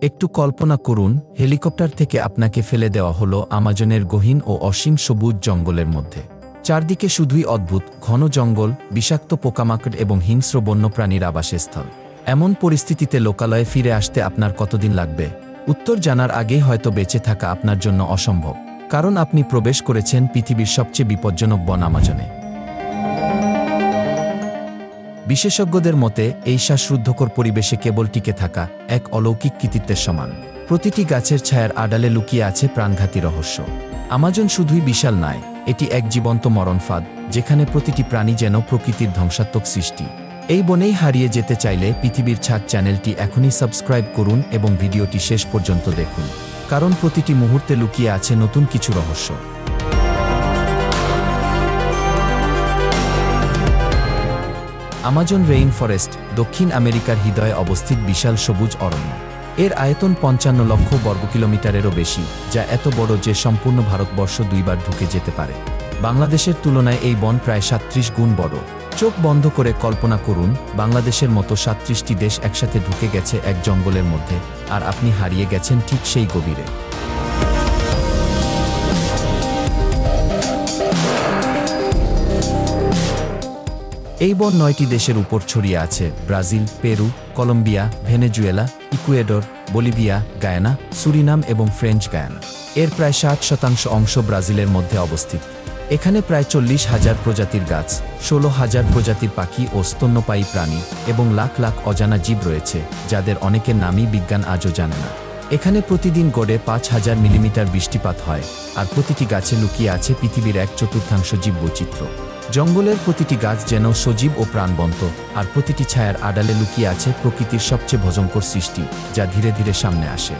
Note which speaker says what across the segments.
Speaker 1: একটু কল্পনা করুন, হেলিকপ্টার থেকে আপনাকে ফেলে দেওয়া হলো আমাজনের গহীন ও অসীম সবুজ জঙ্গলের মধ্যে। চারদিকে শুধুই অদ্ভুত ঘন জঙ্গল, বিষাক্ত পোকামাকড় এবং হিংস্র বন্যপ্রাণীর আবাসস্থল। এমন পরিস্থিতিতে লোকালয়ে ফিরে আসতে আপনার কতদিন লাগবে? উত্তর জানার আগেই হয়তো বেঁচে থাকা আপনার জন্য অসম্ভব, কারণ আপনি প্রবেশ করেছেন পৃথিবীর সবচেয়ে বিপজ্জনক বন আমাজনে। বিশেষজ্ঞদের মতে এই শ্বাসরুদ্ধকর পরিবেশে কেবল টিকে থাকা এক অলৌকিক কৃতিত্বের সমান। প্রতিটি গাছের ছায়ার আড়ালে লুকিয়ে আছে প্রাণঘাতী রহস্য। আমাজন শুধুই বিশাল নয়, এটি এক জীবন্ত মরণফাঁদ, যেখানে প্রতিটি প্রাণী যেন প্রকৃতির ধ্বংসাত্মক সৃষ্টি। এই বনেই হারিয়ে যেতে চাইলে পৃথিবীর ছাদ চ্যানেলটি এখনই সাবস্ক্রাইব করুন এবং ভিডিওটি শেষ পর্যন্ত দেখুন, কারণ প্রতিটি মুহূর্তে লুকিয়ে আছে নতুন কিছু রহস্য। আমাজন রেইন ফরেস্ট দক্ষিণ আমেরিকার হৃদয়ে অবস্থিত বিশাল সবুজ অরণ্য। এর আয়তন ৫৫ লক্ষ বর্গকিলোমিটারেরও বেশি, যা এত বড় যে সম্পূর্ণ ভারতবর্ষ দুইবার ঢুকে যেতে পারে। বাংলাদেশের তুলনায় এই বন প্রায় ৩৭ গুণ বড়। চোখ বন্ধ করে কল্পনা করুন, বাংলাদেশের মতো ৩৭টি দেশ একসাথে ঢুকে গেছে এক জঙ্গলের মধ্যে, আর আপনি হারিয়ে গেছেন ঠিক সেই গভীরে। এই বন ৯টি দেশের উপর ছড়িয়ে আছে: Brazil, Peru, Colombia, Venezuela, Ecuador, Bolivia, Guyana, Suriname এবং ফ্রেঞ্চ গায়ানা। এর প্রায় ৬০% অংশ ব্রাজিলের মধ্যে অবস্থিত। এখানে প্রায় ৪০,০০০ প্রজাতির গাছ, ১৬,০০০ প্রজাতির পাখি ও স্তন্যপায়ী প্রাণী এবং লাখ লাখ অজানা জীব রয়েছে, যাদের অনেকের নামই বিজ্ঞান আজও জানে না। এখানে প্রতিদিন গড়ে ৫,০০০ মিলিমিটার বৃষ্টিপাত হয়, আর প্রতিটি গাছে লুকিয়ে আছে পৃথিবীর ১/৪ জীববৈচিত্র্য। জঙ্গলের প্রতিটি গাছ যেন সজীব ও প্রাণবন্ত, আর প্রতিটি ছায়ার আড়ালে লুকিয়ে আছে প্রকৃতির সবচেয়ে ভয়ঙ্কর সৃষ্টি, যা ধীরে ধীরে সামনে আসে।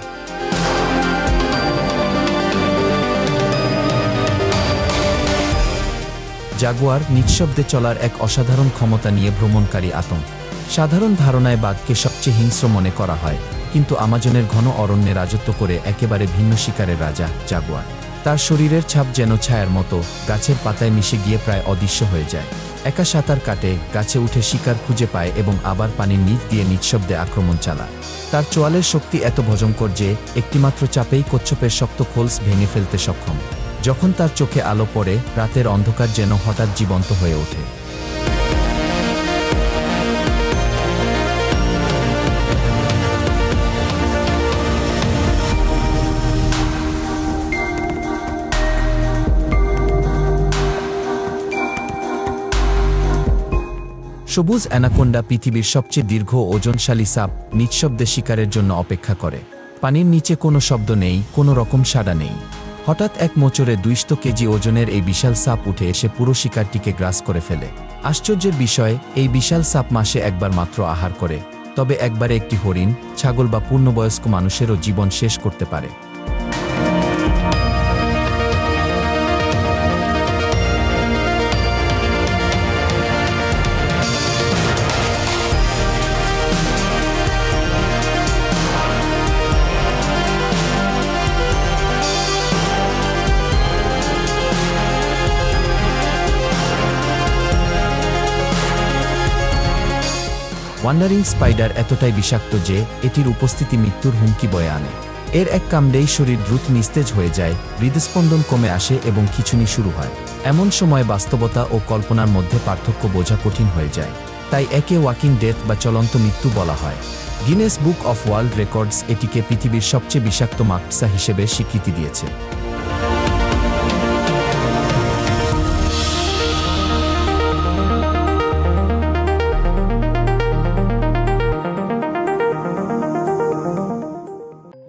Speaker 1: জাগুয়ার নিঃশব্দে চলার এক অসাধারণ ক্ষমতা নিয়ে ভ্রমণকারী আতঙ্ক। সাধারণ ধারণায় বাঘকে সবচেয়ে হিংস্র মনে করা হয়, কিন্তু আমাজনের ঘন অরণ্যে রাজত্ব করে একেবারে ভিন্ন শিকারের রাজা জাগুয়ার। তার শরীরের ছাপ যেন ছায়ার মতো, গাছের পাতায় মিশে গিয়ে প্রায় অদৃশ্য হয়ে যায়। একা সাঁতার কাটে, গাছে উঠে শিকার খুঁজে পায় এবং আবার পানির নিচ দিয়ে নিঃশব্দে আক্রমণ চালায়। তার চোয়ালের শক্তি এত ভয়ঙ্কর যে একটিমাত্র চাপেই কচ্ছপের শক্ত খোলস ভেঙে ফেলতে সক্ষম। যখন তার চোখে আলো পড়ে, রাতের অন্ধকার যেন হঠাৎ জীবন্ত হয়ে ওঠে। সবুজ অ্যানাকোন্ডা পৃথিবীর সবচেয়ে দীর্ঘ ওজনশালী সাপ, নিঃশব্দে শিকারের জন্য অপেক্ষা করে। পানির নিচে কোনো শব্দ নেই, কোনো রকম সাড়া নেই। হঠাৎ এক মোচড়ে ২০০ কেজি ওজনের এই বিশাল সাপ উঠে এসে পুরো শিকারটিকে গ্রাস করে ফেলে। আশ্চর্যের বিষয়, এই বিশাল সাপ মাসে একবার মাত্র আহার করে, তবে একবারে একটি হরিণ, ছাগল বা পূর্ণবয়স্ক মানুষেরও জীবন শেষ করতে পারে। ওয়ান্ডারিং স্পাইডার এতটাই বিষাক্ত যে এটির উপস্থিতি মৃত্যুর হুমকি বয়ে আনে। এর এক কামড়েই শরীর দ্রুত নিস্তেজ হয়ে যায়, হৃদস্পন্দন কমে আসে এবং খিঁচুনি শুরু হয়। এমন সময় বাস্তবতা ও কল্পনার মধ্যে পার্থক্য বোঝা কঠিন হয়ে যায়। তাই একে ওয়াকিং ডেথ বা চলন্ত মৃত্যু বলা হয়। Guinness book of world records এটিকে পৃথিবীর সবচেয়ে বিষাক্ত মাকড়সা হিসেবে স্বীকৃতি দিয়েছে।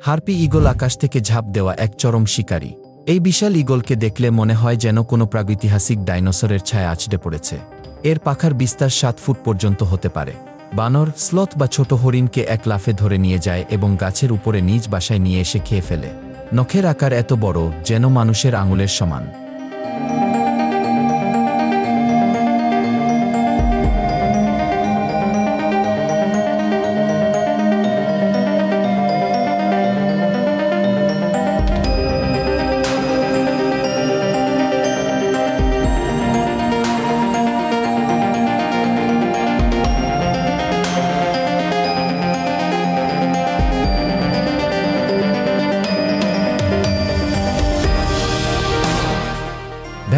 Speaker 1: হার্পি ঈগল আকাশ থেকে ঝাঁপ দেওয়া এক চরম শিকারী। এই বিশাল ঈগলকে দেখলে মনে হয় যেন কোনো প্রাগৈতিহাসিক ডাইনোসরের ছায়া আছড়ে পড়েছে। এর পাখার বিস্তার ৭ ফুট পর্যন্ত হতে পারে। বানর, স্লথ বা ছোট হরিণকে এক লাফে ধরে নিয়ে যায় এবং গাছের উপরে নিজ বাসায় নিয়ে এসে খেয়ে ফেলে। নখের আকার এত বড় যেন মানুষের আঙুলের সমান।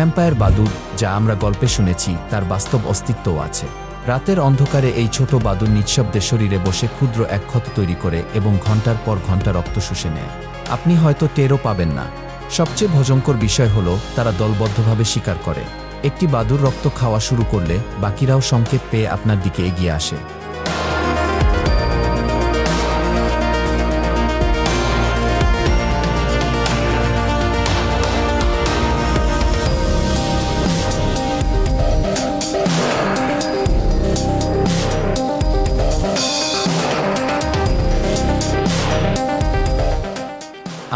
Speaker 1: ভ্যাম্পায়ার বাদুড়, যা আমরা গল্পে শুনেছি, তার বাস্তব অস্তিত্বও আছে। রাতের অন্ধকারে এই ছোট বাদুড় নিঃশব্দে শরীরে বসে ক্ষুদ্র এক ক্ষত তৈরি করে এবং ঘন্টার পর ঘন্টা রক্ত শুষে নেয়। আপনি হয়তো টেরও পাবেন না। সবচেয়ে ভয়ঙ্কর বিষয় হলো, তারা দলবদ্ধভাবে শিকার করে। একটি বাদুড় রক্ত খাওয়া শুরু করলে বাকিরাও সংকেত পেয়ে আপনার দিকে এগিয়ে আসে।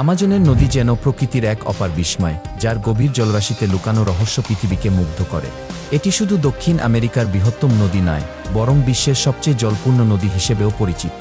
Speaker 1: আমাজনের নদী যেন প্রকৃতির এক অপার বিস্ময়, যার গভীর জলরাশিতে লুকানো রহস্য পৃথিবীকে মুগ্ধ করে। এটি শুধু দক্ষিণ আমেরিকার বৃহত্তম নদী নয়, বরং বিশ্বের সবচেয়ে জলপূর্ণ নদী হিসেবেও পরিচিত।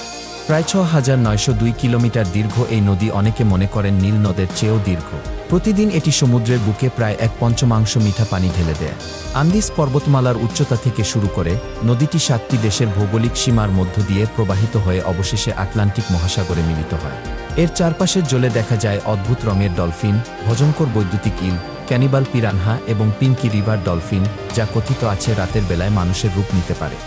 Speaker 1: প্রায় ৬,৯০২ কিলোমিটার দীর্ঘ এই নদী অনেকে মনে করেন নীল নদের চেয়েও দীর্ঘ। প্রতিদিন এটি সমুদ্রের বুকে প্রায় ১/৫ মিঠা পানি ঢেলে দেয়। আন্দিজ পর্বতমালার উচ্চতা থেকে শুরু করে নদীটি ৭টি দেশের ভৌগোলিক সীমার মধ্য দিয়ে প্রবাহিত হয়ে অবশেষে আটলান্টিক মহাসাগরে মিলিত হয়। এর চারপাশের জলে দেখা যায় অদ্ভুত রঙের ডলফিন, ভয়ঙ্কর বৈদ্যুতিক ইল, ক্যানিবাল পিরানহা এবং পিঙ্কি রিভার ডলফিন, যা কথিত আছে রাতের বেলায় মানুষের রূপ নিতে পারে।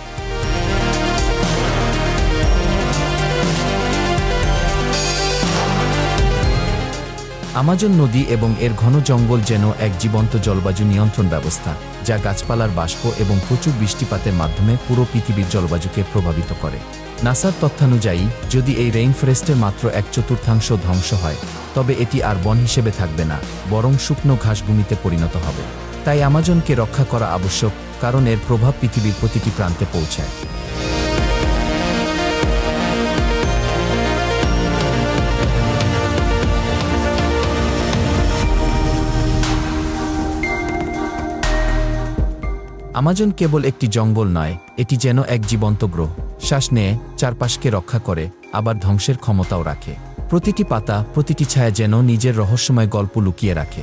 Speaker 1: আমাজন নদী এবং এর ঘন জঙ্গল যেন এক জীবন্ত জলবায়ু নিয়ন্ত্রণ ব্যবস্থা, যা গাছপালার বাষ্প এবং প্রচুর বৃষ্টিপাতের মাধ্যমে পুরো পৃথিবীর জলবায়ুকে প্রভাবিত করে। নাসার তথ্যানুযায়ী, যদি এই রেইনফরেস্টের মাত্র ১/৪ ধ্বংস হয়, তবে এটি আর বন হিসেবে থাকবে না, বরং শুকনো ঘাসভূমিতে পরিণত হবে। তাই আমাজনকে রক্ষা করা আবশ্যক, কারণ এর প্রভাব পৃথিবীর প্রতিটি প্রান্তে পৌঁছায়। আমাজন কেবল একটি জঙ্গল নয়, এটি যেন এক জীবন্ত গ্রহ। শ্বাস নেয়, চারপাশকে রক্ষা করে, আবার ধ্বংসের ক্ষমতাও রাখে। প্রতিটি পাতা, প্রতিটি ছায়া যেন নিজের রহস্যময় গল্প লুকিয়ে রাখে।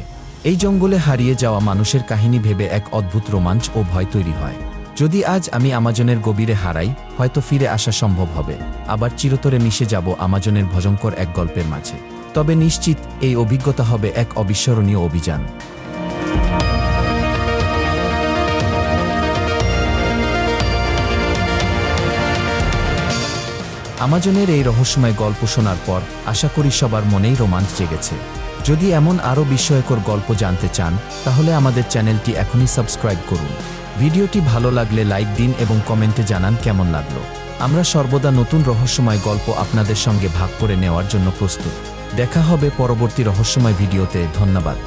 Speaker 1: এই জঙ্গলে হারিয়ে যাওয়া মানুষের কাহিনী ভেবে এক অদ্ভুত রোমাঞ্চ ও ভয় তৈরি হয়। যদি আজ আমি আমাজনের গভীরে হারাই, হয়তো ফিরে আসা সম্ভব হবে, আবার চিরতরে মিশে যাব আমাজনের ভয়ঙ্কর এক গল্পের মাঝে। তবে নিশ্চিত, এই অভিজ্ঞতা হবে এক অবিস্মরণীয় অভিযান। আমাজনের এই রহস্যময় গল্প শোনার পর আশা করি সবার মনেই রোমাঞ্চ জেগেছে। যদি এমন আরও বিস্ময়কর গল্প জানতে চান, তাহলে আমাদের চ্যানেলটি এখনই সাবস্ক্রাইব করুন। ভিডিওটি ভালো লাগলে লাইক দিন এবং কমেন্টে জানান কেমন লাগলো। আমরা সর্বদা নতুন রহস্যময় গল্প আপনাদের সঙ্গে ভাগ করে নেওয়ার জন্য প্রস্তুত। দেখা হবে পরবর্তী রহস্যময় ভিডিওতে। ধন্যবাদ।